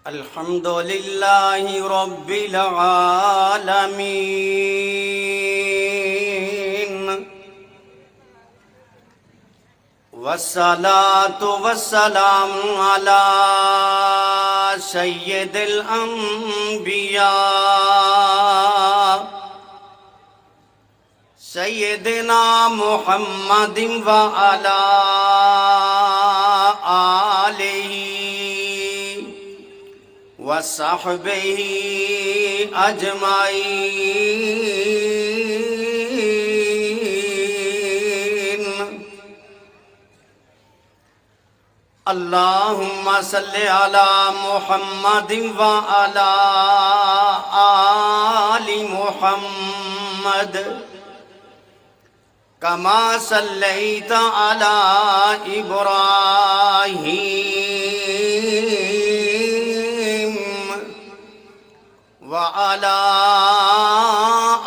الحمد لله رب العالمين والصلاة والسلام على سيد الأنبياء سيدنا محمد وعلى آله وصحبه أجمعين. اللهم صل على محمد وعلى آل محمد كما صليت على إبراهيم وعلى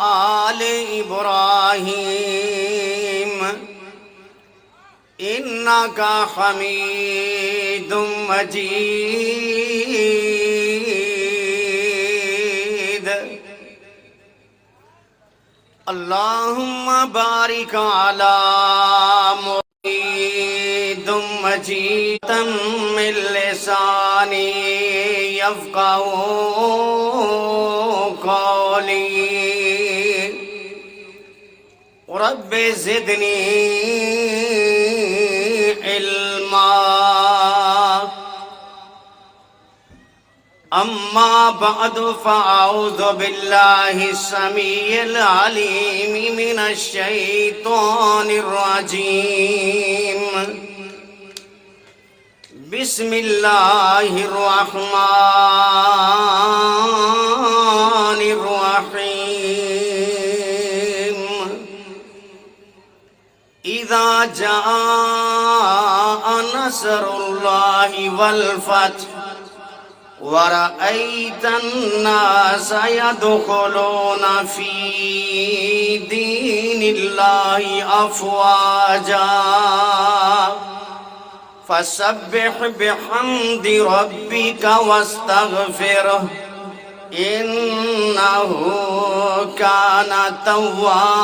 آل إبراهيم إنك حميد مجيد. اللهم بارك على محمد مجيد من لساني يفقهوا قولي. رب زدني علما. أما بعد فأعوذ بالله السميع العليم من الشيطان الرجيم. بسم الله الرحمن الرحيم. إذا جاء نصر الله والفتح ورأيت الناس يدخلون في دين الله أفواجا فسبح بحمد ربك واستغفره إنه كان توابا.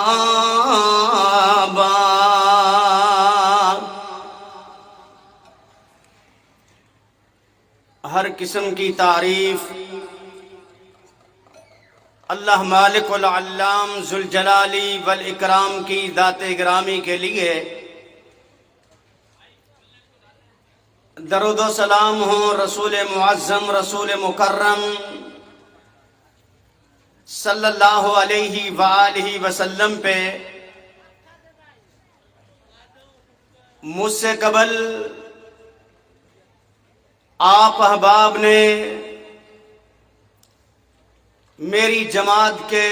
ہر قسم کی تعریف اللہ مالک العلام ذوالجلالی والاکرام کی ذات گرامی کے لیے. درود و سلام ہو رسول معظم رسول مکرم صلی اللہ علیہ وآلہ وسلم پہ. مجھ سے قبل آپ احباب نے میری جماعت کے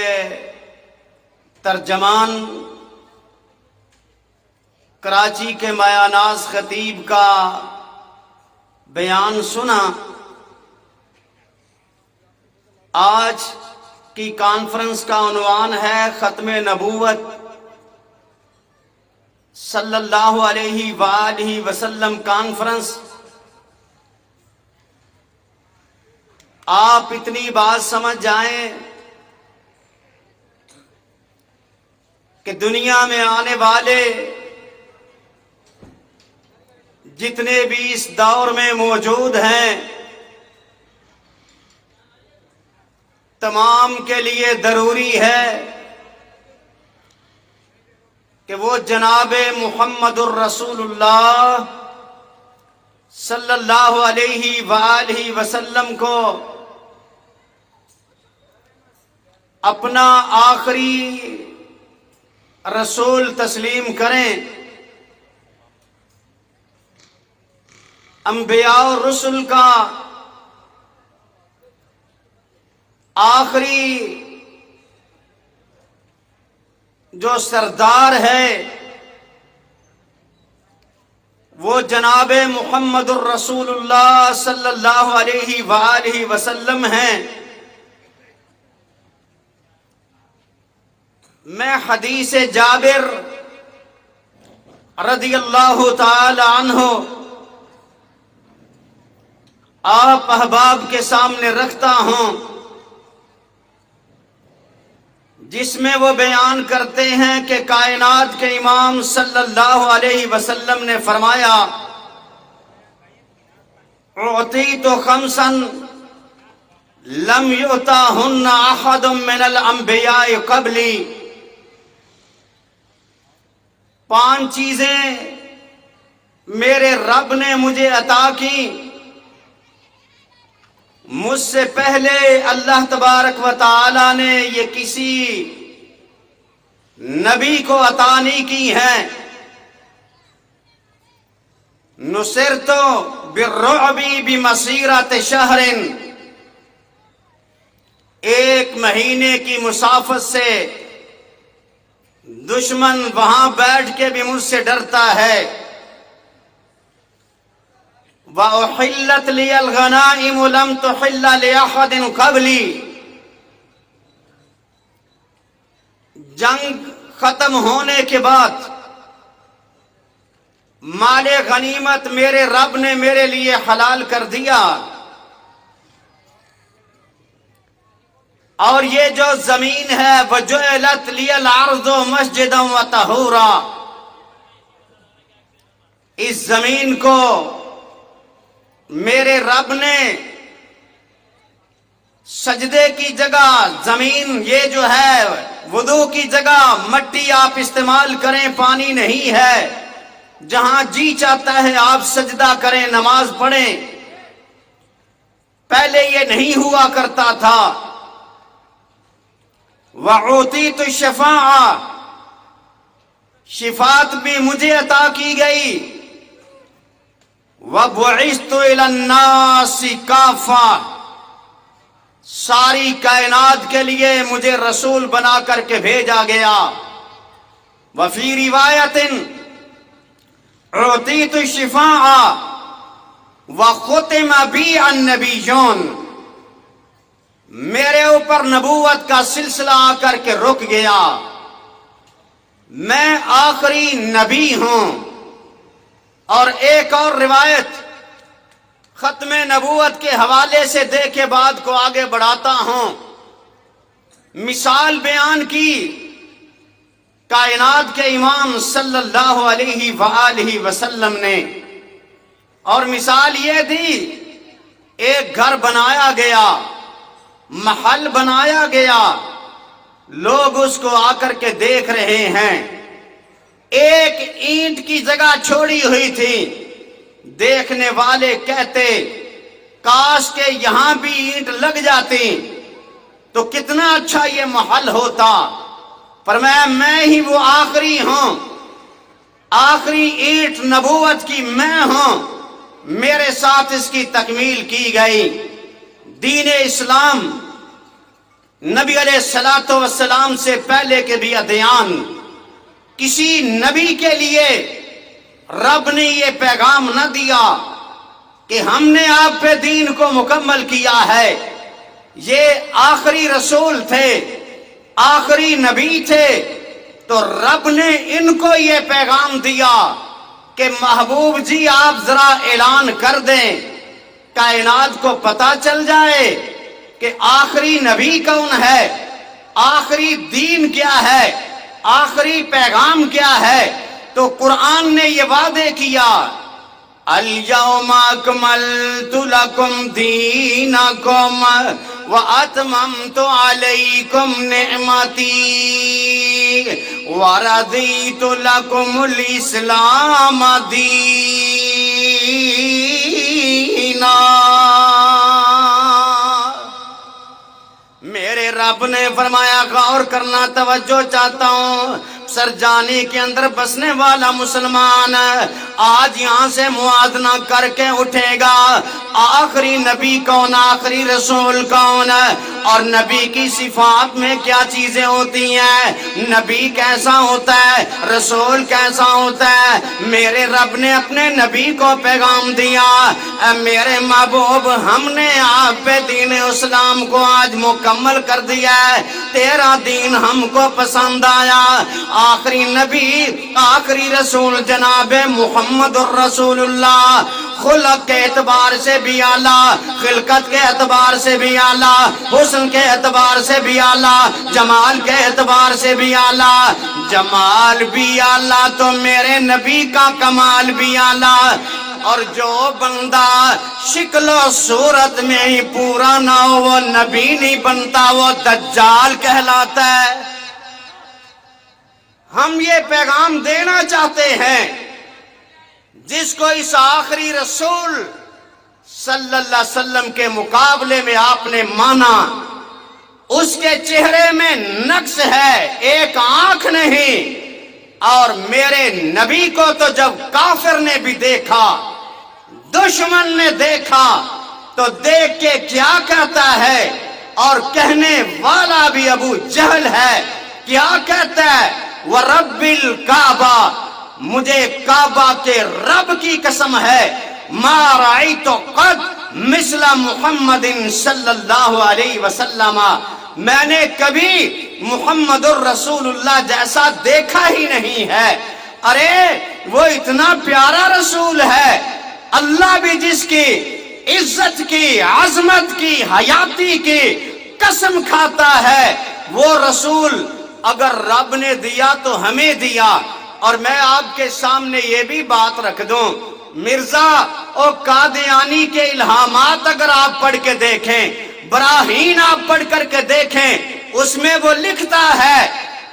ترجمان کراچی کے مایہ ناز خطیب کا بیان سنا. آج کی کانفرنس کا عنوان ہے ختم نبوت صلی اللہ علیہ وآلہ وسلم کانفرنس. آپ اتنی بات سمجھ جائیں کہ دنیا میں آنے والے جتنے بھی اس دور میں موجود ہیں تمام کے لیے ضروری ہے کہ وہ جناب محمد الرسول اللہ صلی اللہ علیہ وآلہ وسلم کو اپنا آخری رسول تسلیم کریں. انبیاء اور رسل کا آخری جو سردار ہے وہ جناب محمد الرسول اللہ صلی اللہ علیہ وآلہ وسلم ہیں. میں حدیث جابر رضی اللہ تعالی عنہ آپ احباب کے سامنے رکھتا ہوں، جس میں وہ بیان کرتے ہیں کہ کائنات کے امام صلی اللہ علیہ وسلم نے فرمایا، اعطیت خمسا لم یؤتاہن احد من الانبیاء قبلی، 5 چیزیں میرے رب نے مجھے عطا کی، مجھ سے پہلے اللہ تبارک و تعالی نے یہ کسی نبی کو عطا نہیں کی ہیں۔ نصرت بالرعب بمسیرۃ شہر، 1 مہینے کی مسافت سے دشمن وہاں بیٹھ کے بھی مجھ سے ڈرتا ہے۔ وَأُحِلَّتْ لِيَ الْغَنَائِمُ لَمْ تُحِلَّ لِأَحَدٍ قَبْلِي، جنگ ختم ہونے کے بعد مال غنیمت میرے رب نے میرے لیے حلال کر دیا، اور یہ جو زمین ہے وَجُعِلَتْ لِيَ الْأَرْضُ مَسْجِدًا وَطَهُورًا، اس زمین کو میرے رب نے سجدے کی جگہ، زمین یہ جو ہے وضو کی جگہ مٹی آپ استعمال کریں، پانی نہیں ہے، جہاں جی چاہتا ہے آپ سجدہ کریں، نماز پڑھیں، پہلے یہ نہیں ہوا کرتا تھا۔ وَعُوتِيتُ الشَّفَاعَةَ، شفاعت بھی مجھے عطا کی گئی۔ وَبُعِثْتُ إِلَى النَّاسِ كَافَّةً، ساری کائنات کے لیے مجھے رسول بنا کر کے بھیجا گیا۔ وفی روایت اعطیت الشفاعۃ وختم بی النبیون، میرے اوپر نبوت کا سلسلہ آ کر کے رک گیا، میں آخری نبی ہوں۔ اور ایک اور روایت ختم نبوت کے حوالے سے دے کے بعد کو آگے بڑھاتا ہوں۔ مثال بیان کی کائنات کے امام صلی اللہ علیہ وآلہ وسلم نے، اور مثال یہ تھی، ایک گھر بنایا گیا، محل بنایا گیا، لوگ اس کو آ کر کے دیکھ رہے ہیں، ایک اینٹ کی جگہ چھوڑی ہوئی تھی، دیکھنے والے کہتے کاش کہ یہاں بھی اینٹ لگ جاتی تو کتنا اچھا یہ محل ہوتا۔ فرمایا میں ہی وہ آخری ہوں، آخری اینٹ نبوت کی میں ہوں، میرے ساتھ اس کی تکمیل کی گئی۔ دین اسلام نبی علیہ الصلوۃ والسلام سے پہلے کے بھی ادیان، کسی نبی کے لیے رب نے یہ پیغام نہ دیا کہ ہم نے آپ پہ دین کو مکمل کیا ہے، یہ آخری رسول تھے، آخری نبی تھے، تو رب نے ان کو یہ پیغام دیا کہ محبوب جی آپ ذرا اعلان کر دیں، کائنات کو پتہ چل جائے کہ آخری نبی کون ہے، آخری دین کیا ہے، آخری پیغام کیا ہے۔ تو قرآن نے یہ وعدے کیا، اليوم اکملت لکم دینکم واتممت علیکم نعمتی ورضیت لکم الاسلام دینا۔ میرے رب نے فرمایا، غور کرنا، توجہ چاہتا ہوں، سرجانی کے اندر بسنے والا مسلمان آج یہاں سے موازنہ کر کے اٹھے گا، آخری نبی کون، آخری رسول کون، اور نبی کی صفات میں کیا چیزیں ہوتی ہیں، نبی کیسا ہوتا ہے، رسول کیسا ہوتا ہے۔ میرے رب نے اپنے نبی کو پیغام دیا، اے میرے محبوب ہم نے آپ پہ دین اسلام کو آج مکمل کر دیا ہے، تیرا دین ہم کو پسند آیا۔ آخری نبی، آخری رسول جناب محمد الرسول اللہ، خلق کے اعتبار سے بھی اعلیٰ، خلقت کے اعتبار سے بھی اعلیٰ، حسن کے اعتبار سے بھی اعلیٰ، جمال کے اعتبار سے بھی اعلیٰ۔ جمال بھی اعلیٰ تو میرے نبی کا کمال بھی اعلیٰ۔ اور جو بندہ شکل و صورت میں ہی پورا نہ ہو وہ نبی نہیں بنتا، وہ دجال کہلاتا ہے۔ ہم یہ پیغام دینا چاہتے ہیں، جس کو اس آخری رسول صلی اللہ علیہ وسلم کے مقابلے میں آپ نے مانا، اس کے چہرے میں نقص ہے، ایک آنکھ نہیں۔ اور میرے نبی کو تو جب کافر نے بھی دیکھا، دشمن نے دیکھا، تو دیکھ کے کیا کہتا ہے، اور کہنے والا بھی ابو جہل ہے، کیا کہتا ہے؟ وَرَبِّ الْكَعْبَةِ، مجھے کعبہ کے رب کی قسم ہے، مَا رَأَيْتُ قَدْ مِثْلَ مُحَمَّدٍ صلی اللہ علیہ وسلم، میں نے کبھی محمد الرسول اللہ جیسا دیکھا ہی نہیں ہے۔ ارے وہ اتنا پیارا رسول ہے، اللہ بھی جس کی عزت کی، عظمت کی، حیاتی کی قسم کھاتا ہے، وہ رسول اگر رب نے دیا تو ہمیں دیا۔ اور میں آپ کے سامنے یہ بھی بات رکھ دوں، مرزا اور قادیانی کے الہامات اگر آپ پڑھ کے دیکھیں، براہین آپ پڑھ کر کے دیکھیں، اس میں وہ لکھتا ہے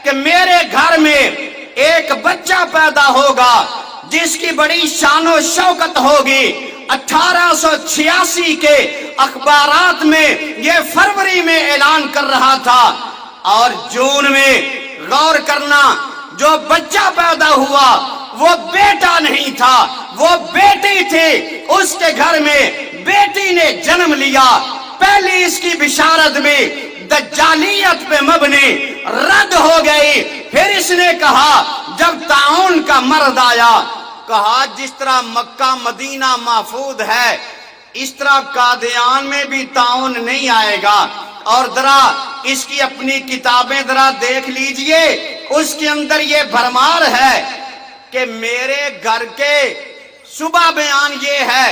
کہ میرے گھر میں ایک بچہ پیدا ہوگا جس کی بڑی شان و شوکت ہوگی۔ 1886 کے اخبارات میں یہ فروری میں اعلان کر رہا تھا، اور جون میں غور کرنا جو بچہ پیدا ہوا وہ بیٹا نہیں تھا، وہ بیٹی تھی۔ اس کے گھر میں بیٹی نے جنم لیا۔ پہلی اس کی بشارت بھی دجالیت پہ مبنی رد ہو گئی۔ پھر اس نے کہا جب طاعون کا مرض آیا، کہا جس طرح مکہ مدینہ محفوظ ہے اس طرح قادیان میں بھی طاعون نہیں آئے گا۔ اور ذرا اس کی اپنی کتابیں ذرا دیکھ لیجئے، اس کے اندر یہ بھرمار ہے کہ میرے گھر کے صبح بیان یہ ہے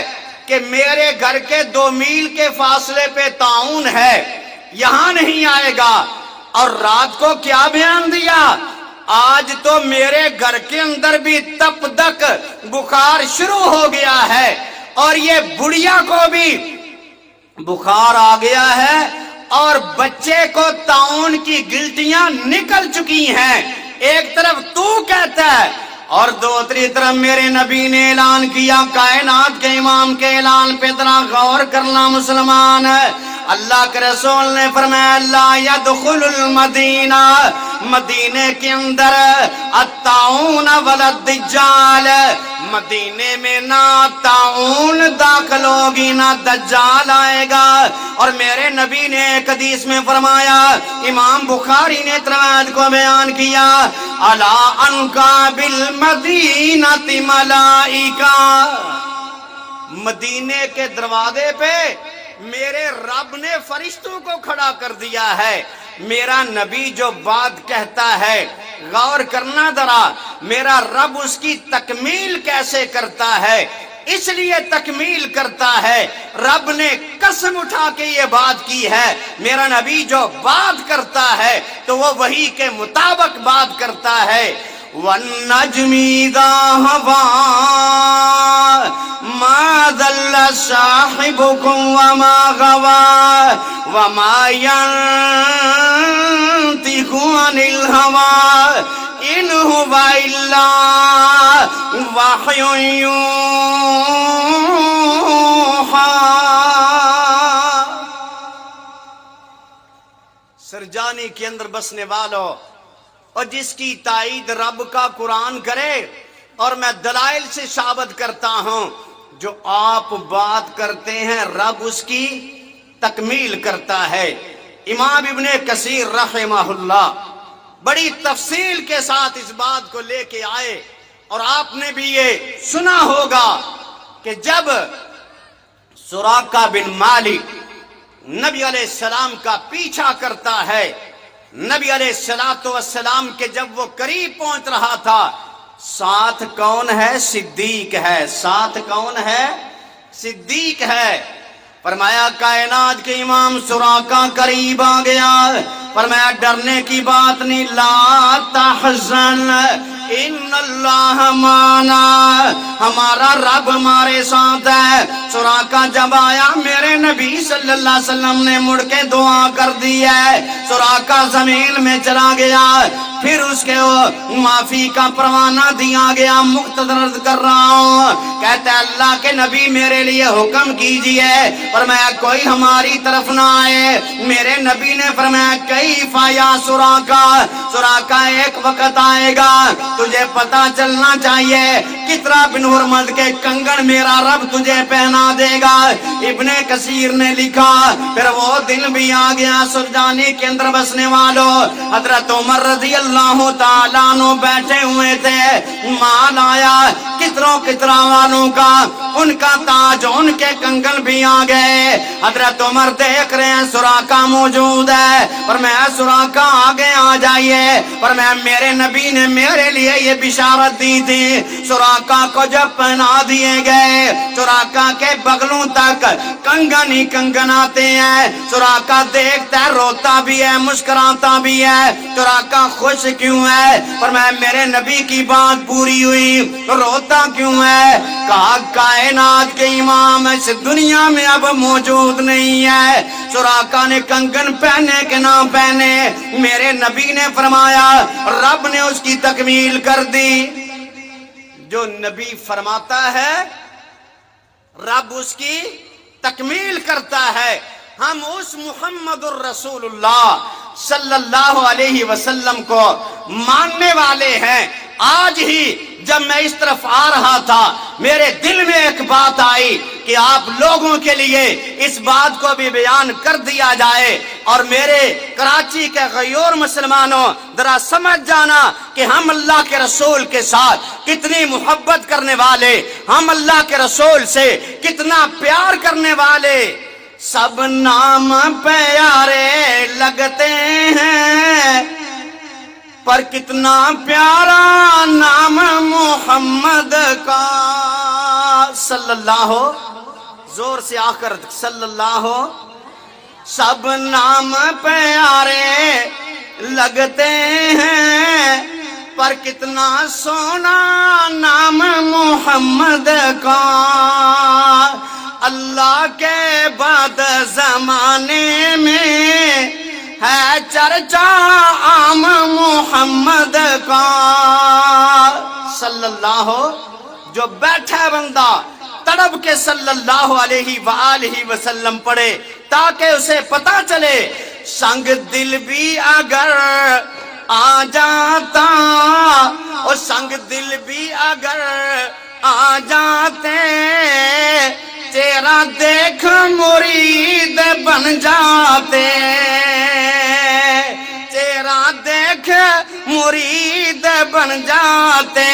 کہ میرے گھر کے 2 میل کے فاصلے پہ طاعون ہے، یہاں نہیں آئے گا۔ اور رات کو کیا بیان دیا؟ آج تو میرے گھر کے اندر بھی تپدق بخار شروع ہو گیا ہے، اور یہ بڑھیا کو بھی بخار آ گیا ہے، اور بچے کو طاعون کی گلٹیاں نکل چکی ہیں۔ ایک طرف تو کہتا ہے اور دوسری طرف میرے نبی نے اعلان کیا، کائنات کے امام کے اعلان پہ ذرا غور کرنا مسلمان ہے۔ اللہ کے رسول نے فرمایا لا يدخل المدینہ، مدینے کے اندر الطاعون ولا الدجال، مدینے میں نہ طاعون داخل ہوگی نہ دجال آئے گا۔ اور میرے نبی نے ایک حدیث میں فرمایا، امام بخاری نے روایت کو بیان کیا، الا انکا بالمدینہ ملائکہ، مدینے کے دروازے پہ میرے رب نے فرشتوں کو کھڑا کر دیا ہے۔ میرا نبی جو بات کہتا ہے غور کرنا ذرا، میرا رب اس کی تکمیل کیسے کرتا ہے؟ اس لیے تکمیل کرتا ہے، رب نے قسم اٹھا کے یہ بات کی ہے، میرا نبی جو بات کرتا ہے تو وہ وحی کے مطابق بات کرتا ہے۔ وَالنَّجْمِ إِذَا هَوَىٰ مَا ضَلَّ صَاحِبُكُمْ وَمَا غَوَىٰ وَمَا يَنطِقُ عَنِ الْهَوَىٰ إِنْ هُوَ إِلَّا وَحْيٌ يُوحَىٰ۔ سرجانی کے اندر بسنے والوں، اور جس کی تائید رب کا قرآن کرے، اور میں دلائل سے ثابت کرتا ہوں، جو آپ بات کرتے ہیں رب اس کی تکمیل کرتا ہے۔ امام ابن کثیر رحمہ اللہ بڑی تفصیل کے ساتھ اس بات کو لے کے آئے، اور آپ نے بھی یہ سنا ہوگا کہ جب سراقہ بن مالک نبی علیہ السلام کا پیچھا کرتا ہے، نبی علیہ السلام کے جب وہ قریب پہنچ رہا تھا، ساتھ کون ہے؟ صدیق ہے۔ ساتھ کون ہے؟ صدیق ہے۔ فرمایا کائنات کے امام سراقہ قریب آ گیا، فرمایا ڈرنے کی بات نہیں، لا تحزن ان اللہ معنا، ہمارا رب ہمارے ساتھ ہے۔ سراقہ جب آیا میرے نبی صلی اللہ علیہ وسلم نے مڑ کے دعا کر دی ہے، سراقہ زمین میں چلا گیا، پھر اس کے معافی کا پروانہ دیا گیا۔ مقتدر عرض کر رہا ہوں، کہتا ہے اللہ کے نبی میرے لیے حکم کیجئے، فرمایا کوئی ہماری طرف نہ آئے۔ میرے نبی نے فرمایا کیف یا سراقہ، سراقہ ایک وقت آئے گا تجھے پتا چلنا چاہیے کترا بن حرمد کے کنگن میرا رب تجھے پہنا دے گا۔ ابن کثیر نے لکھا پھر وہ دن بھی آ گیا۔ سرجانی کے اندر بسنے والوں، حضرت عمر رضی اللہ تعالیٰ عنہ بیٹھے ہوئے تھے، مال آیا کترا والوں کا، ان کا تاج ان کے کنگن بھی آ گئے۔ حضرت عمر دیکھ رہے ہیں سراقہ موجود ہے، اور میں سراقہ آگے آ جائیے، اور میں میرے نبی نے میرے لیے یہ بشارت دی تھی۔ سراقہ کو جب پہنا دیے گئے، سراقہ کے بغلوں تک کنگن ہی کنگن آتے ہیں۔ سراقہ دیکھتا ہے، روتا بھی ہے، مسکراتا بھی ہے۔ سراقہ خوش کیوں ہے؟ پر میں میرے نبی کی بات پوری ہوئی، روتا کیوں ہے؟ کہا کائنات کے امام اس دنیا میں اب موجود نہیں ہے۔ سراقہ نے کنگن پہنے کہ نہ پہنے، میرے نبی نے فرمایا رب نے اس کی تکمیل کر دی۔ جو نبی فرماتا ہے رب اس کی تکمیل کرتا ہے۔ ہم اس محمد الرسول اللہ صلی اللہ علیہ وسلم کو ماننے والے ہیں۔ آج ہی جب میں اس طرف آ رہا تھا میرے دل میں ایک بات آئی کہ آپ لوگوں کے لیے اس بات کو بھی بیان کر دیا جائے، اور میرے کراچی کے غیور مسلمانوں ذرا سمجھ جانا کہ ہم اللہ کے رسول کے ساتھ کتنی محبت کرنے والے، ہم اللہ کے رسول سے کتنا پیار کرنے والے۔ سب نام پیارے لگتے ہیں پر کتنا پیارا نام محمد کا، صلی اللہ زور سے آ کر صلی اللہ۔ سب نام پیارے لگتے ہیں پر کتنا سونا نام محمد کا، اللہ کے بعد زمانے میں ہے چرچا عام محمد کا، صلی اللہ۔ جو بیٹھا ہے بندہ تڑپ کے صلی اللہ علیہ وآلہ وسلم پڑھے تاکہ اسے پتا چلے سنگ دل بھی اگر آ جاتا، اور سنگ دل بھی اگر آ جاتے، تیرا دیکھ مرید بن جاتے، تیرا دیکھ مرید بن جاتے۔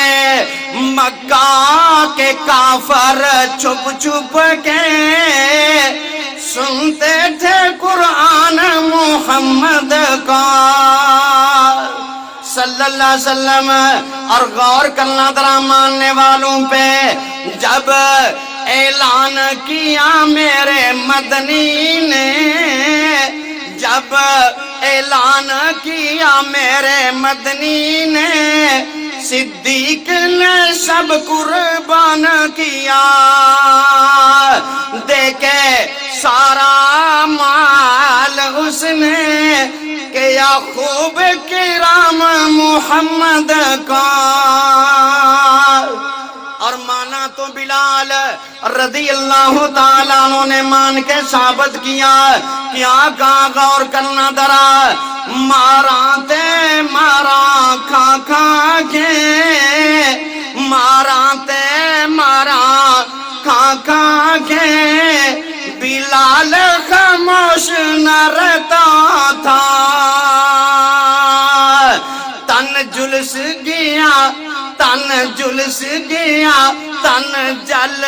مکہ کے کافر چھپ چھپ کے سنتے تھے قرآن محمد کا، صلی اللہ علیہ وسلم۔ اور غور کرنا ذرا ماننے والوں پہ، جب اعلان کیا میرے مدنی نے، جب اعلان کیا میرے مدنی نے، صدیق نے سب قربان کیا، دیکھے سارا مال اس نے کیا خوب کرام محمد کا۔ اور مانا تو بلال رضی اللہ تعالیٰ عنہ نے مان کے ثابت کیا، کیا کہا غور کرنا ذرا، مارا تے مارا کھا کھا کے، مارا تے مارا کھا کھا کے، بلال خاموش نہ رہتا تھا، تن جلس گیا تن جلس گیا تن جل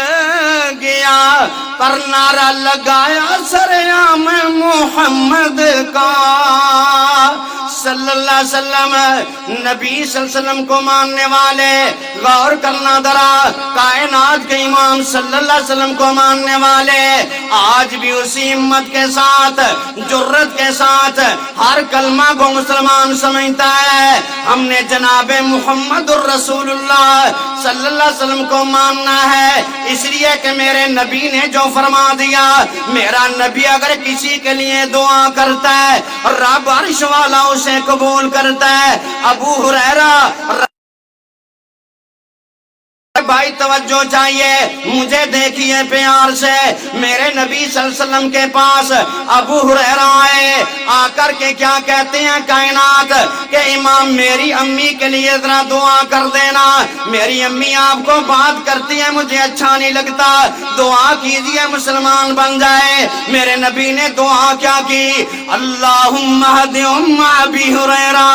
گیا، پر نعرہ لگایا سرعام محمد کا صلی اللہ علیہ وسلم۔ نبی صلی اللہ علیہ وسلم کو ماننے والے غور کرنا ذرا، کائنات کے امام صلی اللہ علیہ وسلم کو ماننے والے آج بھی اسی ہمت کے ساتھ جرت کے ساتھ ہر کلمہ کو مسلمان سمجھتا ہے۔ ہم نے جناب محمد الرسول اللہ صلی اللہ علیہ وسلم کو ماننا ہے، اس لیے کہ میرے نبی نے جو فرما دیا، میرا نبی اگر کسی کے لیے دعا کرتا ہے رب عرش والا اسے قبول کرتا ہے۔ ابو ہریرہ بھائی توجہ چاہیے، مجھے دیکھیے پیار سے، میرے نبی صلی اللہ علیہ وسلم کے پاس ابو ہریرہ آئے، آ کر کے کیا کہتے ہیں کائنات کہ امام میری امی کے لیے ذرا دعا کر دینا، میری امی آپ کو بات کرتی ہے مجھے اچھا نہیں لگتا، دعا کیجئے مسلمان بن جائے۔ میرے نبی نے دعا کیا کی؟ اللہم اہد ام ابی ہریرہ،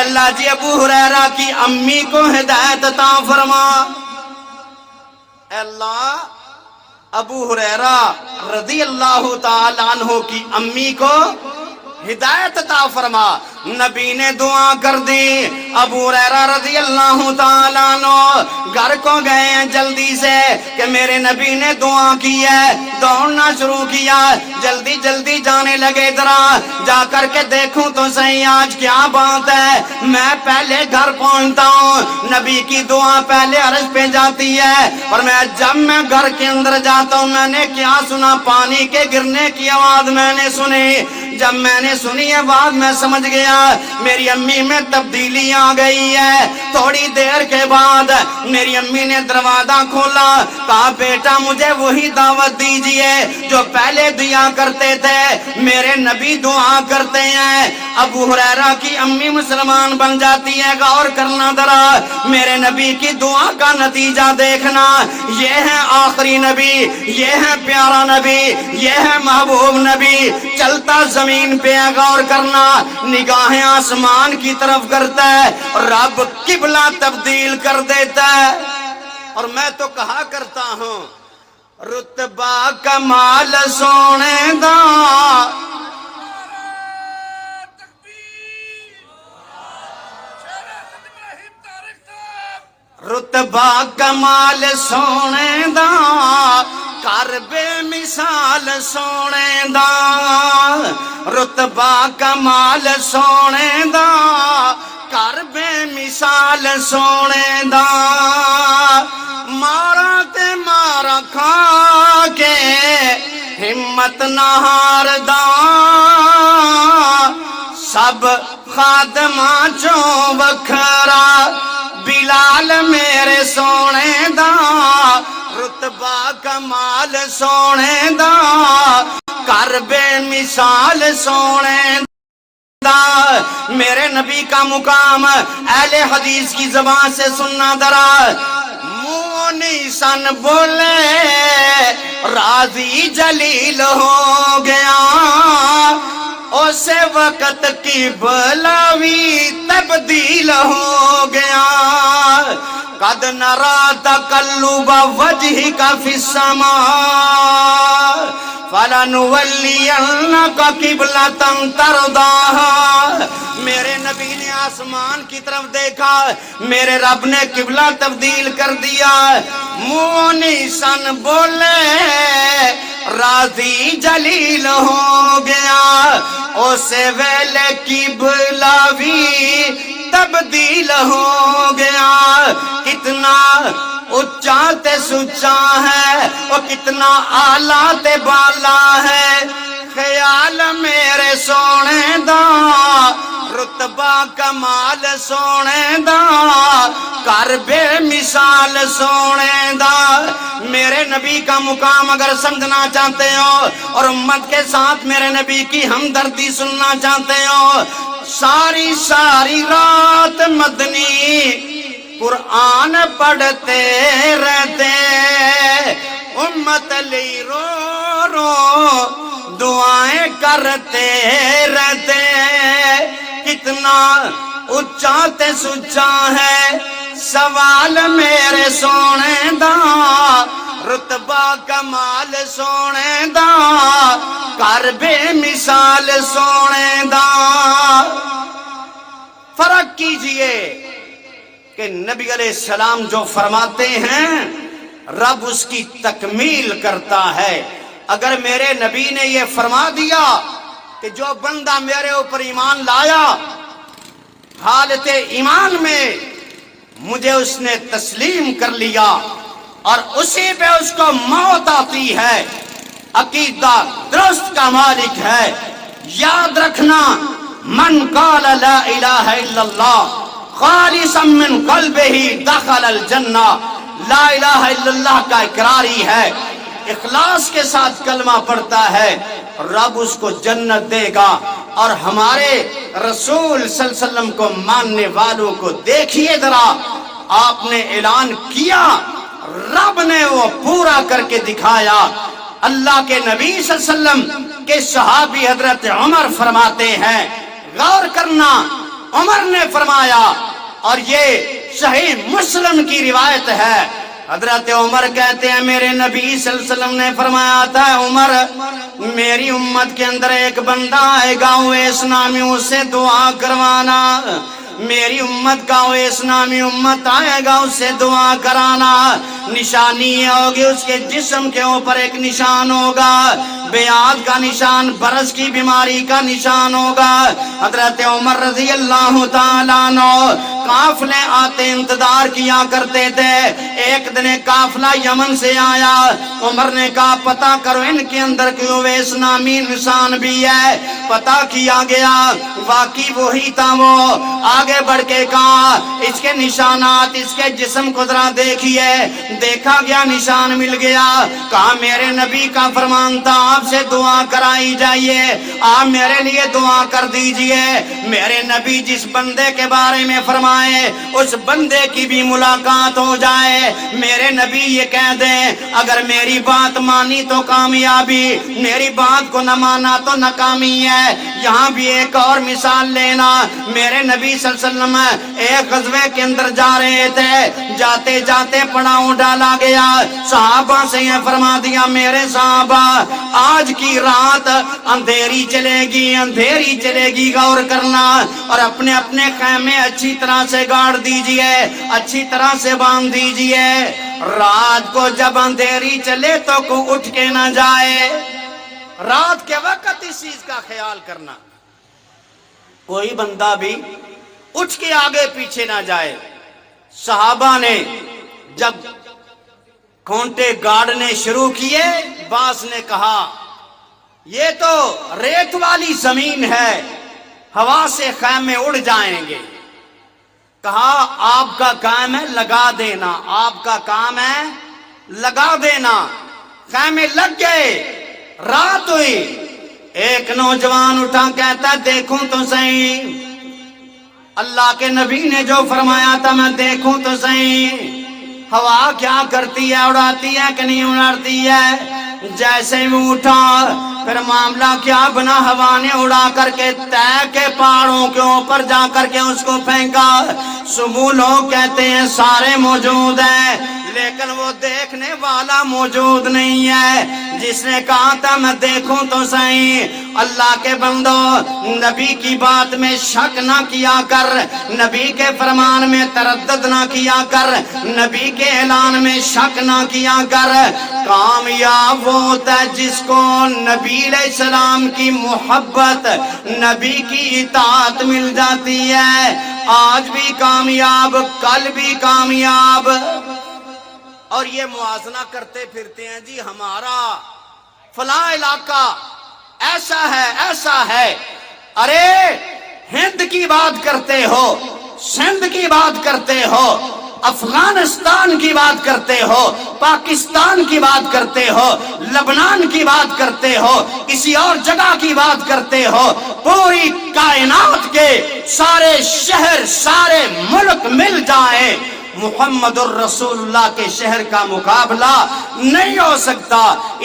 اللہ جی ابو ہریرہ کی امی کو ہدایت عطا فرما۔ اے اللہ ابو ہریرہ رضی اللہ تعالیٰ عنہ کی امی کو ہدایت عطا فرما۔ نبی نے دعا کر دی، ابو ہریرہ رضی اللہ تعالیٰ عنہ گھر کو گئے ہیں جلدی سے کہ میرے نبی نے دعا کی ہے، دوڑنا شروع کیا، جلدی جلدی جانے لگے، ذرا جا کر کے دیکھوں تو صحیح آج کیا بات ہے۔ میں پہلے گھر پہنچتا ہوں، نبی کی دعا پہلے عرش پہ جاتی ہے، اور جب میں گھر کے اندر جاتا ہوں میں نے کیا سنا؟ پانی کے گرنے کی آواز میں نے سنی۔ جب میں نے سنی آواز میں سمجھ گیا میری امی میں تبدیلی آ گئی ہے۔ تھوڑی دیر کے بعد میری امی نے دروازہ کھولا، کہا بیٹا مجھے وہی دعوت دیجئے جو پہلے دیا کرتے تھے، میرے نبی دعا کرتے ہیں۔ ابو ہریرہ کی امی مسلمان بن جاتی ہے، غور کرنا ذرا، میرے نبی کی دعا کا نتیجہ دیکھنا، یہ ہے آخری نبی، یہ ہے پیارا نبی، یہ ہے محبوب نبی، چلتا زمین پہ غور کرنا، نگاہیں آسمان کی طرف کرتا ہے، رب قبلہ تبدیل کر دیتا ہے۔ اور میں تو کہا کرتا ہوں رتبہ کمال سونے دا، رتبہ کمال سونے دا، کر بے مثال سونے دا، رتبہ کمال سونے دا، کر بے مثال سونے دا، مارا تے مارا کھا کے ہمت نہ ہار دا، سب خادماں چوں وکھرا بلال میرے سونے دا، رتبہ کمال سونے دا، کر بے مثال سونے دا۔ میرے نبی کا مقام اہل حدیث کی زبان سے سننا ذرا، منہ نہیں سن بولے راضی جلیل ہو گیا، اس وقت کی بلاوی تبدیل ہو گیا، قد نرا تقلب وجهك في السماء فلنولینک قبلۃ ترضاها۔ میرے نبی نے آسمان کی طرف دیکھا، میرے رب نے قبلہ تبدیل کر دیا، منہ نہیں سن بولے راضی جلیل ہو گیا، اسے ویلے قبلہ بھی تبدیل ہو گیا۔ کتنا اچا تے سچا ہے، اور کتنا اعلیٰ تے بالا ہے، خیال میرے سونے دا، رتبہ کمال سونے دا، کر بے مثال سونے دا۔ میرے نبی کا مقام اگر سمجھنا چاہتے ہو اور امت کے ساتھ میرے نبی کی ہمدردی سننا چاہتے ہو، ساری ساری رات مدنی قرآن پڑھتے رہتے، امت لی رو رو دعائیں کرتے رہتے، کتنا اچا تے سچا ہے، سوال میرے سونے دا رتبہ کمال سونے دا کر بے مثال سونے دا۔ فرق کیجئے کہ نبی علیہ السلام جو فرماتے ہیں رب اس کی تکمیل کرتا ہے۔ اگر میرے نبی نے یہ فرما دیا کہ جو بندہ میرے اوپر ایمان لایا حالت ایمان میں مجھے اس نے تسلیم کر لیا اور اسی پہ اس کو موت آتی ہے، عقیدہ درست کا مالک ہے۔ یاد رکھنا من قال لا الہ الا اللہ خالصا من قلبہ دخل الجنہ، لا الہ الا اللہ کا اقراری ہے، اخلاص کے ساتھ کلمہ پڑھتا ہے، رب اس کو جنت دے گا۔ اور ہمارے رسول صلی اللہ علیہ وسلم کو ماننے والوں کو دیکھیے ذرا، آپ نے اعلان کیا، رب نے وہ پورا کر کے دکھایا۔ اللہ کے نبی صلی اللہ علیہ وسلم کے صحابی حضرت عمر فرماتے ہیں، غور کرنا، عمر نے فرمایا، اور یہ صحیح مسلم کی روایت ہے، حضرت عمر کہتے ہیں میرے نبی صلی اللہ علیہ وسلم نے فرمایا تھا، عمر میری امت کے اندر ایک بندہ آئے گا اویس نامی، اسے دعا کروانا، میری امت کا اویس نامی امت آئے گا اسے دعا کرانا، نشانی یہ ہوگی اس کے جسم کے اوپر ایک نشان ہوگا، بیعت کا نشان، برس کی بیماری کا نشان ہوگا۔ حضرت عمر رضی اللہ تعالیٰ عنہ قافلے آتے انتظار کیا کرتے تھے۔ ایک دن قافلہ یمن سے آیا، عمر نے کہا پتہ کرو ان کے اندر کوئی اویس نامی نشان بھی ہے۔ پتہ کیا گیا، واقعی وہی تھا۔ وہ آگے بڑھ کے کہا اس کے نشانات، اس کے جسم کو ذرا دیکھیے، دیکھا گیا نشان مل گیا۔ کہا میرے نبی کا فرمان تھا آپ سے دعا کرائی جائیے، آپ میرے لیے دعا کر دیجئے۔ میرے نبی جس بندے کے بارے میں فرمائے اس بندے کی بھی ملاقات ہو جائے۔ میرے نبی یہ کہہ دیں اگر میری بات مانی تو کامیابی، میری بات کو نہ مانا تو ناکامی ہے۔ یہاں بھی ایک اور مثال لینا، میرے نبی صلی اللہ علیہ وسلم ایک غزوے کے اندر جا رہے تھے، جاتے جاتے پڑاؤں ڈالا گیا، صحابہ سے یہ فرما دیا میرے صحابہ آج کی رات اندھیری چلے گی، اندھیری چلے گی، غور کرنا، اور اپنے اپنے خیمے اچھی طرح سے گاڑ دیجئے، اچھی طرح سے باندھ دیجئے۔ رات کو جب اندھیری چلے تو کوئی اٹھ کے نہ جائے، رات کے وقت اس چیز کا خیال کرنا، کوئی بندہ بھی اٹھ کے آگے پیچھے نہ جائے۔ صحابہ نے جب کھونٹے گاڑنے شروع کیے، باس نے کہا یہ تو ریت والی زمین ہے، ہوا سے خیمے اڑ جائیں گے۔ کہا آپ کا کام ہے لگا دینا، آپ کا کام ہے لگا دینا۔ خیمے لگ گئے، رات ہوئی، ایک نوجوان اٹھا کہتا دیکھوں تو صحیح، اللہ کے نبی نے جو فرمایا تھا میں دیکھوں تو صحیح، ہوا کیا کرتی ہے، اڑاتی ہے کہ نہیں اڑاتی ہے۔ جیسے وہ اٹھا پھر معاملہ کیا بنا، ہوا نے اڑا کر کے طے کے پہاڑوں کے اوپر جا کر کے اس کو پھینکا۔ صبح لوگ کہتے ہیں سارے موجود ہیں، لیکن وہ دیکھنے والا موجود نہیں ہے جس نے کہا تھا میں دیکھوں تو صحیح۔ اللہ کے بندو، نبی کی بات میں شک نہ کیا کر، نبی کے فرمان میں تردد نہ کیا کر، نبی کے اعلان میں شک نہ کیا کر۔ کامیاب وہ ہوتا ہے جس کو نبی علیہ السلام کی محبت، نبی کی اطاعت مل جاتی ہے، آج بھی کامیاب، کل بھی کامیاب۔ اور یہ موازنہ کرتے پھرتے ہیں جی ہمارا فلاں علاقہ ایسا ہے ایسا ہے، ارے ہند کی بات کرتے ہو، سندھ کی بات کرتے ہو، افغانستان کی بات کرتے ہو، پاکستان کی بات کرتے ہو، لبنان کی بات کرتے ہو، کسی اور جگہ کی بات کرتے ہو، پوری کائنات کے سارے شہر سارے ملک مل جائیں، محمد الرسول اللہ کے شہر کا مقابلہ نہیں ہو سکتا۔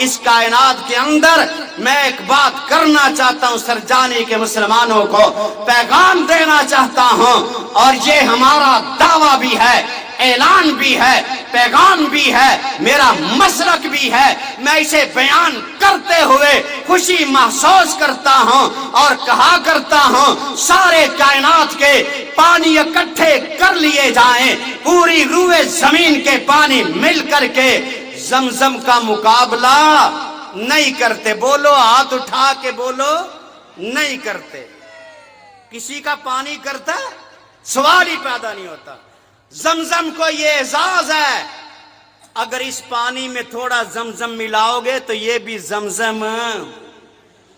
اس کائنات کے اندر میں ایک بات کرنا چاہتا ہوں، سرجانی کے مسلمانوں کو پیغام دینا چاہتا ہوں، اور یہ ہمارا دعویٰ بھی ہے اعلان بھی ہے، پیغام بھی ہے، میرا مسلک بھی ہے. میں اسے بیان کرتے ہوئے خوشی محسوس کرتا ہوں اور کہا کرتا ہوں سارے کائنات کے پانی اکٹھے کر لیے جائیں، پوری روئے زمین کے پانی مل کر کے زمزم کا مقابلہ نہیں کرتے. بولو، ہاتھ اٹھا کے بولو، نہیں کرتے. کسی کا پانی کرتا سوال ہی پیدا نہیں ہوتا. زمزم کو یہ اعزاز ہے، اگر اس پانی میں تھوڑا زمزم ملاؤ گے تو یہ بھی زمزم،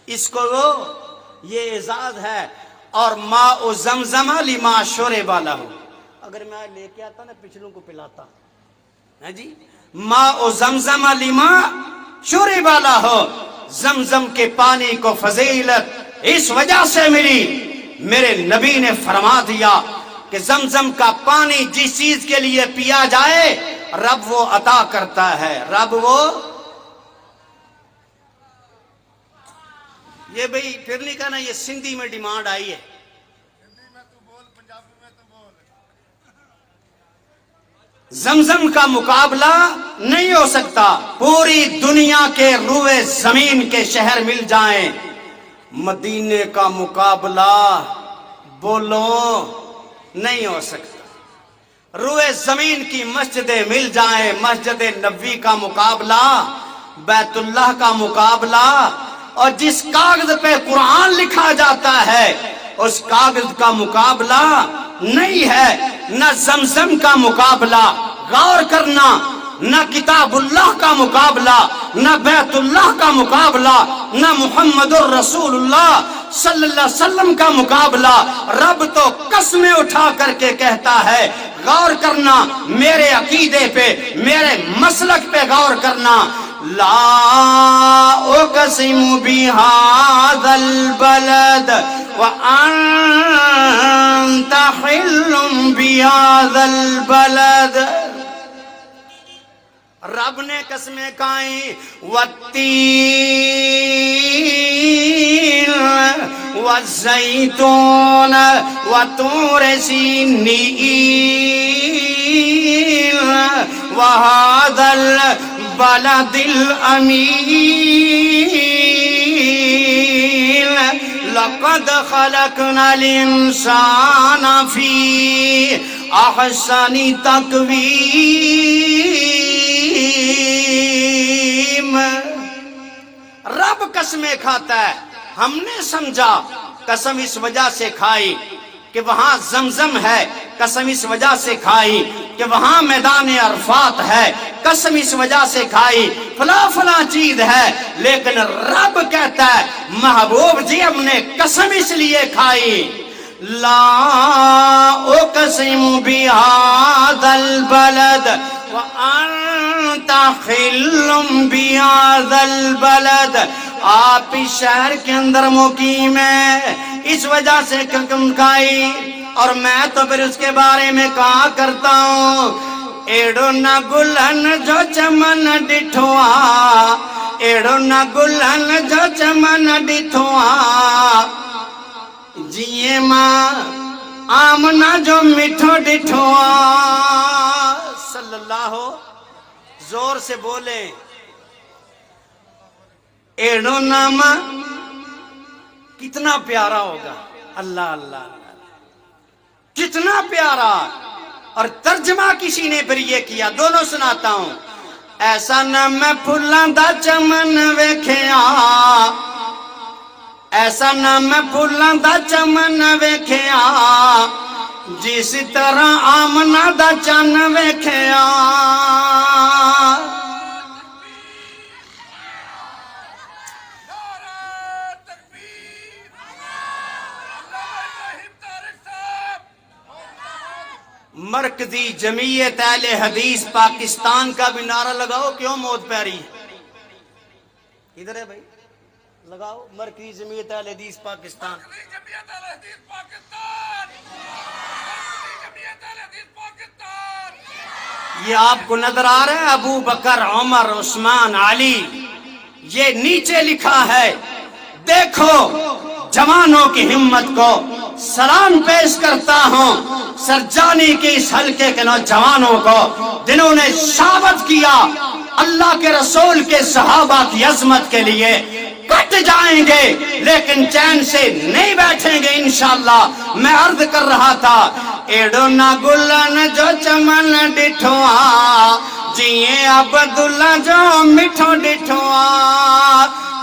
اس کو یہ اعزاز ہے. اور ماء زمزم لما شرب لہ، اگر میں لے کے آتا نا پچھلوں کو پلاتا ہے جی، ماء زمزم لما شرب لہ، زمزم کے پانی کو فضیلت اس وجہ سے ملی، میرے نبی نے فرما دیا کہ زمزم کا پانی جس چیز کے لیے پیا جائے رب وہ عطا کرتا ہے. رب وہ، یہ بھئی پھر نہیں کہنا یہ سندھی میں ڈیمانڈ آئی ہے. زمزم کا مقابلہ نہیں ہو سکتا. پوری دنیا کے روئے زمین کے شہر مل جائیں، مدینے کا مقابلہ بولو نہیں ہو سکتا. روئے زمین کی مسجدیں مل جائیں، مسجد نبوی کا مقابلہ، بیت اللہ کا مقابلہ، اور جس کاغذ پہ قرآن لکھا جاتا ہے اس کاغذ کا مقابلہ نہیں ہے. نہ زمزم کا مقابلہ، غور کرنا، نہ کتاب اللہ کا مقابلہ، نہ بیت اللہ کا مقابلہ، نہ محمد الرسول اللہ صلی اللہ علیہ وسلم کا مقابلہ. رب تو قسمیں اٹھا کر کے کہتا ہے، غور کرنا میرے عقیدے پہ، میرے مسلک پہ غور کرنا. لا اقسم بهذا البلد وانت حل بهذا البلد. رب نے قسمیں کھائیں، والتین والزیتون وطور سینین وهذا البلد الامین لقد خلقنا الانسان فی احسن تقویم. رب قسمیں کھاتا ہے. ہم نے سمجھا قسم اس وجہ سے کھائی کہ وہاں زمزم ہے، قسم اس وجہ سے کھائی کہ وہاں میدان عرفات ہے، قسم اس وجہ سے کھائی فلاں فلاں چیز ہے. لیکن رب کہتا ہے محبوب جی ہم نے قسم اس لیے کھائی. لا اقسم بهذا البلد وانت حل بهذا البلد. آپ اس شہر کے اندر مقیم ہیں، اس وجہ سے قسم کھائی. اور میں تو پھر اس کے بارے میں کہا کرتا ہوں، ایڑو نہ گلن جو چمن ڈٹھوا، ایڑو نہ گلن جو چمن ڈٹھوا، جیے ماں آمنا جو مٹھو ڈٹھوا. صلی اللہ زور سے بولیں. ایڑو نام کتنا پیارا ہوگا، اللہ اللہ کتنا پیارا. اور ترجمہ کسی نے پھر یہ کیا، دونوں سناتا ہوں. ایسا نہ میں پھلاں دا چمن ویکھیا، ایسا نہ میں پھلاں دا چمن ویکھیا، جس طرح آمنا دا چن ویکھیا. مرکزی جمعیت اہل حدیث پاکستان کا بھی نعرہ لگاؤ. کیوں موت پیاری ادھر ہے بھائی، لگاؤ. مرکزی جمعیت اہل حدیث پاکستان. یہ آپ کو نظر آ رہا ہے ابو بکر عمر عثمان علی، یہ نیچے لکھا ہے. دیکھو جوانوں کی ہمت کو، سلام پیش کرتا ہوں سرجانی کے اس حلقے کے نوجوانوں کو جنہوں نے ثابت کیا اللہ کے رسول کے صحابہ کی عظمت کے لیے کٹ جائیں گے لیکن چین سے نہیں بیٹھیں گے انشاءاللہ۔ میں عرض کر رہا تھا ایڈو نا گلن جو چمن ڈٹھوا جیے عبداللہ جو مٹھو ڈٹھوا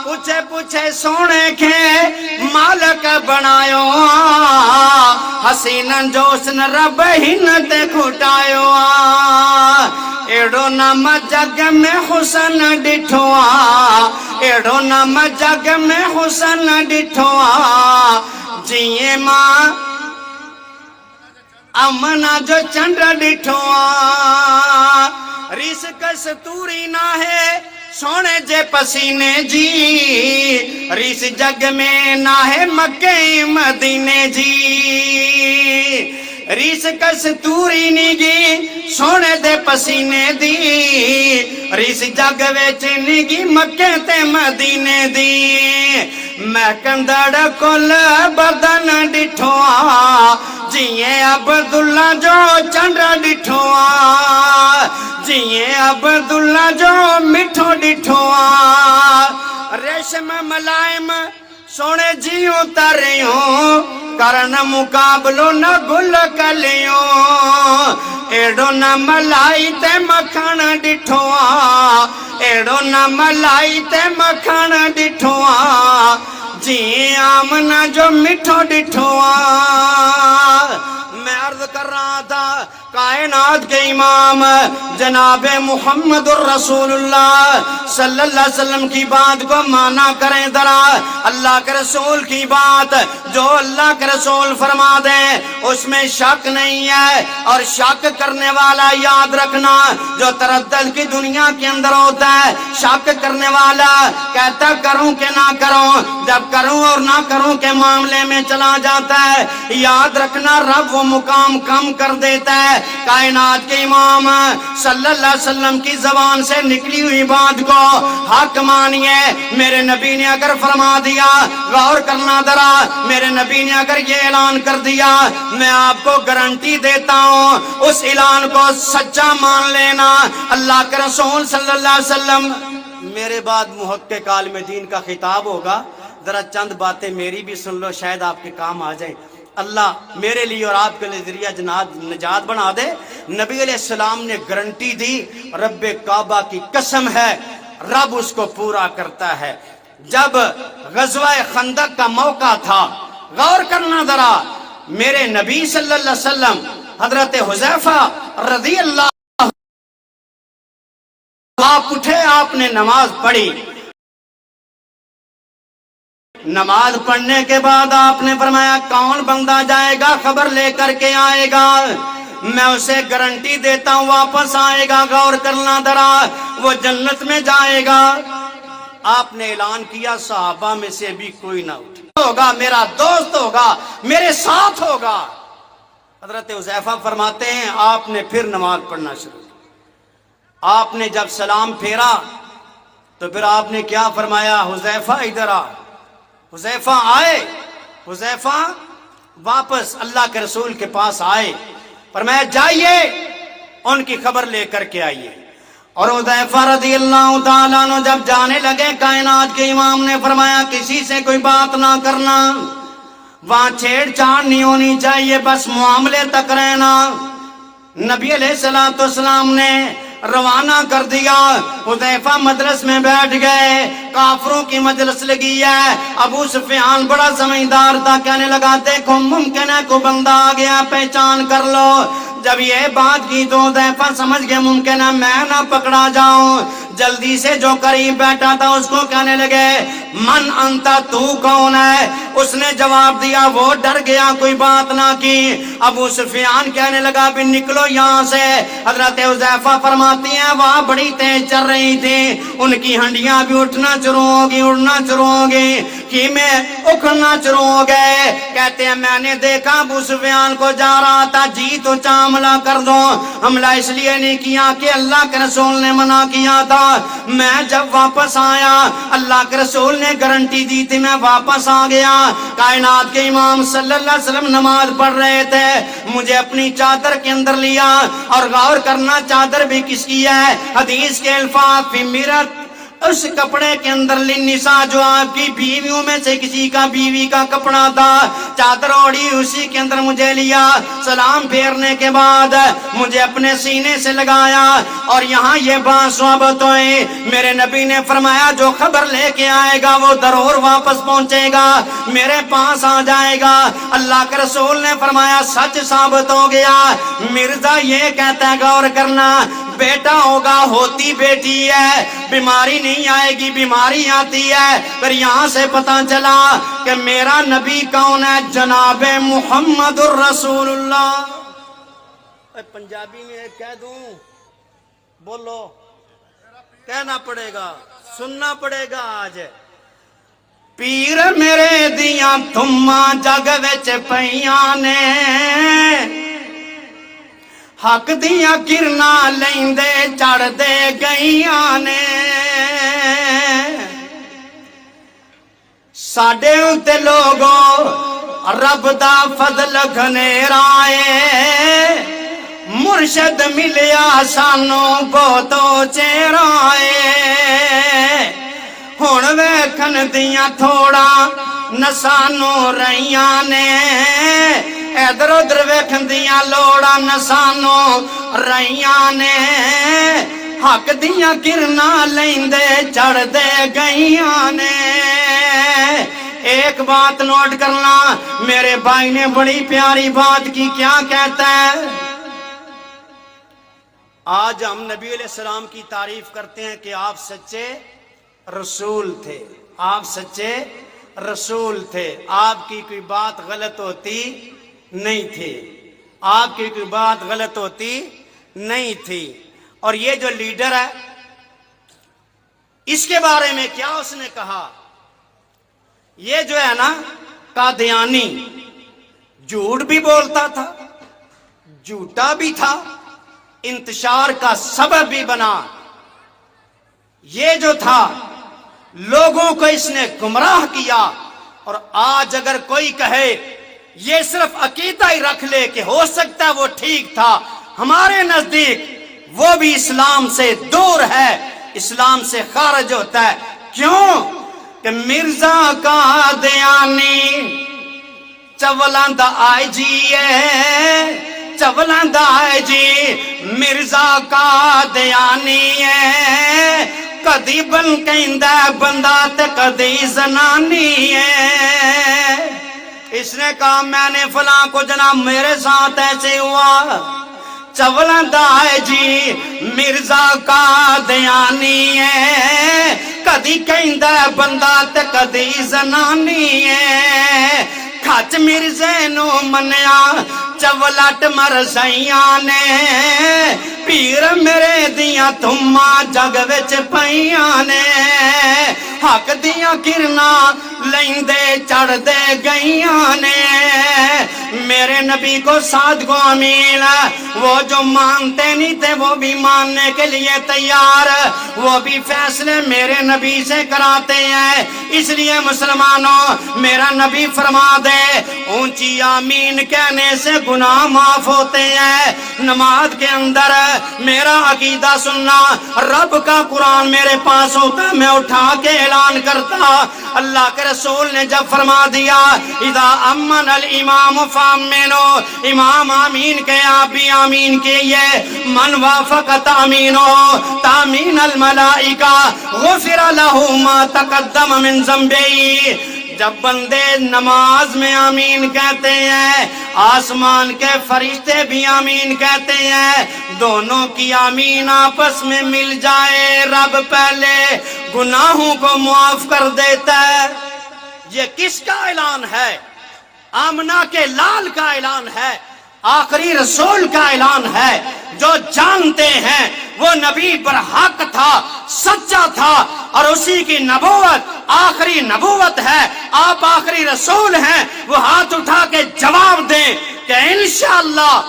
پوچھے پوچھے سونے کے مالک بنایو حسینن جو اسن رب ہن تے کھٹایو ایڈو نام جگ میں حسن ڈٹھوا ایڈو نام جگ میں حسن ڈٹھوا جیے ماں امنا جو چندر ڈٹھوا ریس کستوری نہ ہے سونے جے پسینے جی ریس جگ میں نہ ہے مکہ مدینے جی ریس کستوری نیگی سونے دے پسینے دی ریس جگ ویچ نیگی مکہ تے مدینے دی میں کندڑ کل بدن ڈٹھوا جیے عبداللہ جو چندر ڈٹھوا جیے عبداللہ جو مٹھو ڈٹھوا ریشم ملائم سونے جیوں تریوں کرن مقابلو نہ گل کلیوں ایڈو نہ ملائی تے مکھن ڈٹھوا ایڈو نہ ملائی تے مکھن ڈٹھوا جی آمنا جو مٹھو ڈٹھوا۔ میں عرض کر رہا تھا کائنات کے امام جناب محمد الرسول اللہ صلی اللہ علیہ وسلم کی بات کو مانا کریں ذرا اللہ کے رسول کی بات جو اللہ کے رسول فرما دیں اس میں شک نہیں ہے اور شک کرنے والا یاد رکھنا جو تردد کی دنیا کے اندر ہوتا ہے شک کرنے والا کہتا کروں کہ نہ کروں جب کروں اور نہ کروں کے معاملے میں چلا جاتا ہے یاد رکھنا رب وہ مقام کم کر دیتا ہے۔ کائنات کے امام صلی اللہ علیہ وسلم کی زبان سے نکلی ہوئی بات کو حق مانیے میرے نبی نے اگر فرما دیا غور کرنا ذرا میرے نبی نے اگر یہ اعلان کر دیا میں آپ کو گارنٹی دیتا ہوں اس اعلان کو سچا مان لینا۔ اللہ کے رسول صلی اللہ علیہ وسلم میرے بعد محقق عالم دین کا خطاب ہوگا ذرا چند باتیں میری بھی سن لو شاید آپ کے کام آ جائیں۔ اللہ میرے لیے اور آپ کے لیے ذریعہ نجات بنا دے۔ نبی علیہ السلام نے گارنٹی دی رب کعبہ کی قسم ہے رب اس کو پورا کرتا ہے۔ جب غزوہ خندق کا موقع تھا غور کرنا ذرا میرے نبی صلی اللہ علیہ وسلم حضرت حذیفہ رضی اللہ آپ اٹھے آپ نے نماز پڑھی نماز پڑھنے کے بعد آپ نے فرمایا کون بندہ جائے گا خبر لے کر کے آئے گا میں اسے گارنٹی دیتا ہوں واپس آئے گا غور کرنا ذرا وہ جنت میں جائے گا۔ آپ نے اعلان کیا صحابہ میں سے بھی کوئی نہ اٹھے ہوگا میرا دوست ہوگا میرے ساتھ ہوگا۔ حضرت حذیفہ فرماتے ہیں آپ نے پھر نماز پڑھنا شروع کیا۔ آپ نے جب سلام پھیرا تو پھر آپ نے کیا فرمایا حذیفہ ادھر آ۔ حذیفہ آئے حذیفہ واپس اللہ کے رسول کے پاس آئے فرمایا جائیے ان کی خبر لے کر کے آئیے اور حذیفہ رضی اللہ تعالیٰ عنہ جب جانے لگے کائنات کے امام نے فرمایا کسی سے کوئی بات نہ کرنا وہاں چھیڑ چھاڑ نہیں ہونی چاہیے بس معاملے تک رہنا۔ نبی علیہ السلام نے روانہ کر دیا حذیفہ مجلس میں بیٹھ گئے کافروں کی مجلس لگی ہے۔ ابو سفیان بڑا سمجھدار تھا کہنے لگا دیکھو ممکن ہے کوئی بندہ آ گیا پہچان کر لو۔ جب یہ بات کی تو حذیفہ سمجھ گئے ممکن ہے میں نہ پکڑا جاؤں جلدی سے جو قریب بیٹھا تھا اس کو کہنے لگے من انتا تو کون ہے؟ اس نے جواب دیا وہ ڈر گیا کوئی بات نہ کی۔ ابو سفیان کہنے لگا بھی نکلو یہاں سے۔ حضرت حذیفہ فرماتی ہیں وہاں بڑی تیز چل رہی تھی ان کی ہنڈیاں بھی اٹھنا شروع ہوگی اڑنا شروع ہوگی کہ میں اکھڑنا شروع ہو گئے. کہتے ہیں میں نے دیکھا ابو سفیان کو جا رہا تھا, جی تو چاہ حملہ کر دو. حملہ اس لیے نہیں کیا کہ اللہ کے رسول نے منع کیا تھا. میں جب واپس آیا اللہ کے رسول نے گارنٹی دی تھی, میں واپس آ گیا. کائنات کے امام صلی اللہ علیہ وسلم نماز پڑھ رہے تھے, مجھے اپنی چادر کے اندر لیا. اور غور کرنا چادر بھی کس کی ہے؟ حدیث کے الفاظ فی میرت, اس کپڑے کے اندر للنساء, جو آپ کی بیویوں میں سے کسی کا بیوی کا کپڑا تھا, چادر اوڑی اسی کے اندر مجھے لیا. سلام پھیرنے کے بعد مجھے اپنے سینے سے لگایا. اور یہاں یہ بات ثابت ہوئی, میرے نبی نے فرمایا جو خبر لے کے آئے گا وہ ضرور واپس پہنچے گا, میرے پاس آ جائے گا. اللہ کے رسول نے فرمایا سچ ثابت ہو گیا. مرزا یہ کہتا ہے, غور کرنا, بیٹا ہوگا ہوتی بیٹی ہے, بیماری نہیں آئے گی بیماری آتی ہے. پھر یہاں سے پتہ چلا کہ میرا نبی کون ہے؟ جناب محمد الرسول اللہ. پنجابی میں ایک کہہ دوں, بولو, کہنا پڑے گا, سننا پڑے گا. آج پیر میرے دیاں تھما جگ وچ پیاں نے, حق دیاں کرنا لیندے چڑھ دے گئیاں نے. ساڈے اُتے لوگوں رب دا فضل گھنیرا اے, مرشد ملیا سانو بہتو چہرا اے. ہن ویکھن دیاں تھوڑا نسانو رہیاں نے, ادھر ادھر ویکھن دیاں لوڑا نسانو رہیاں نے. حق دیاں کرنا لیندے چڑھ دے گئیاں نے. ایک بات نوٹ کرنا, میرے بھائی نے بڑی پیاری بات کی. کیا کہتا ہے؟ آج ہم نبی علیہ السلام کی تعریف کرتے ہیں کہ آپ سچے رسول تھے, آپ سچے رسول تھے, آپ کی کوئی بات غلط ہوتی نہیں تھی, آپ کی کوئی بات غلط ہوتی نہیں تھی. اور یہ جو لیڈر ہے اس کے بارے میں کیا اس نے کہا؟ یہ جو ہے نا قادیانی, جھوٹ بھی بولتا تھا, جھوٹا بھی تھا, انتشار کا سبب بھی بنا. یہ جو تھا لوگوں کو اس نے گمراہ کیا. اور آج اگر کوئی کہے یہ صرف عقیدہ ہی رکھ لے کہ ہو سکتا ہے وہ ٹھیک تھا, ہمارے نزدیک وہ بھی اسلام سے دور ہے, اسلام سے خارج ہوتا ہے. کیوں کہ مرزا قادیانی چولاں دا آئی جی ہے, چولاں دا آئی جی مرزا قادیانی ہے. کدی بن کہندا بندہ تے کدی زنانی ہے. اس نے کہا میں نے فلاں کو جناب میرے ساتھ ایسے ہوا. چولاں دا آئی جی مرزا قادیانی ہے, کدی کہندا بندہ تے کدی زنانی ہے. کھچ مرزے نو منیا چولٹ مرزیاں نے, پیر میرے دیاں تھما جگ وچ پیاں نے. حق دیاں کرنا لیندے چڑھ دے گئیاں نے. میرے نبی کو صادق و امین, وہ جو مانتے نہیں تھے وہ بھی ماننے کے لیے تیار, وہ بھی فیصلے میرے نبی سے کراتے ہیں. اس لیے مسلمانوں میرا نبی فرما دے اونچی آمین کہنے سے گناہ معاف ہوتے ہیں. نماز کے اندر میرا عقیدہ سننا, رب کا قرآن میرے پاس ہوتا میں اٹھا کے اعلان کرتا. اللہ کے رسول نے جب فرما دیا اذا امن الامام فامنو, امام آمین کہ آپ بھی آمین کہیے. من وافق تامینو تامین الملائکہ غفر لہ ما تقدم من ذنبہ. جب بندے نماز میں آمین کہتے ہیں آسمان کے فرشتے بھی آمین کہتے ہیں. دونوں کی آمین آپس میں مل جائے, رب پہلے گناہوں کو معاف کر دیتا ہے. یہ کس کا اعلان ہے؟ آمنہ کے لال کا اعلان ہے, آخری رسول کا اعلان ہے, جو جانتے ہیں وہ نبی برحق تھا، سچا تھا، اور اسی کی نبوت آخری نبوت ہے، آپ آخری رسول ہیں، وہ ہاتھ اٹھا کے جواب دیں کہ انشاءاللہ،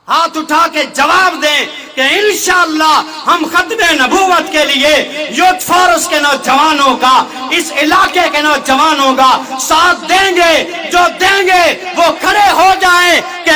ہاتھ اٹھا کے جواب دیں کہ انشاءاللہ ہم ختم نبوت کے لیے یوتھ فورس کے نوجوانوں کا، اس علاقے کے نوجوانوں کا ساتھ دیں گے، جو دیں گے وہ کھڑے ہو جائیں کہ